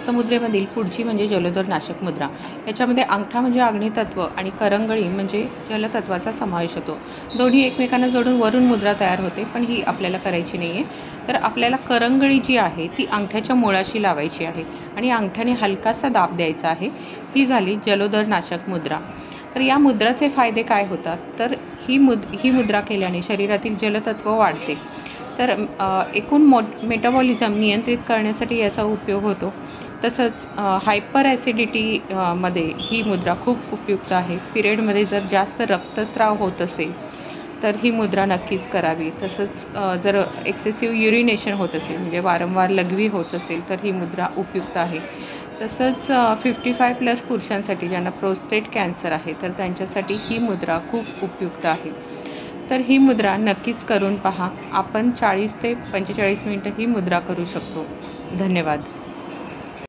हस्तमुद्रेमधील पुढची म्हणजे जलोदर नाशक मुद्रा। याच्यामध्ये अंगठा म्हणजे अग्नितत्व आणि करंगळी म्हणजे जलतत्वाचा समावेश होतो। दोन्ही एकमेकांना जोडून वरून मुद्रा तयार होते, पण ही आपल्याला करायची नाही आहे। तर आपल्याला करंगळी जी आहे ती अंगठ्याच्या मुळाशी लावायची आहे आणि अंगठ्याने हलकासा दाब द्यायचा आहे। ही झाली जलोदर नाशक मुद्रा। तर या मुद्राचे फायदे काय होतात, तर ही मुद्रा केल्याने शरीरातील जलतत्व वाढते। तर एकूण मेटाबॉलिझम नियंत्रित करण्यासाठी याचा उपयोग होतो। तसंच हायपर ॲसिडिटी मध्ये ही मुद्रा खूप उपयुक्त आहे। पिरियडमध्ये जर जास्त रक्तस्राव होत असेल तर ही मुद्रा नक्कीच करावी। तसंच जर एक्सेसिव्ह युरिनेशन होत असेल म्हणजे वारंवार लघवी होत असेल तर ही मुद्रा उपयुक्त आहे। तसंच 55+ पुरुषांसाठी ज्यांना प्रोस्टेट कॅन्सर आहे तर त्यांच्यासाठी ही मुद्रा खूप उपयुक्त आहे। तर ही मुद्रा नक्कीच करून पहा। आपण 40 ते 45 मिनिटं ही मुद्रा करू शकतो। धन्यवाद।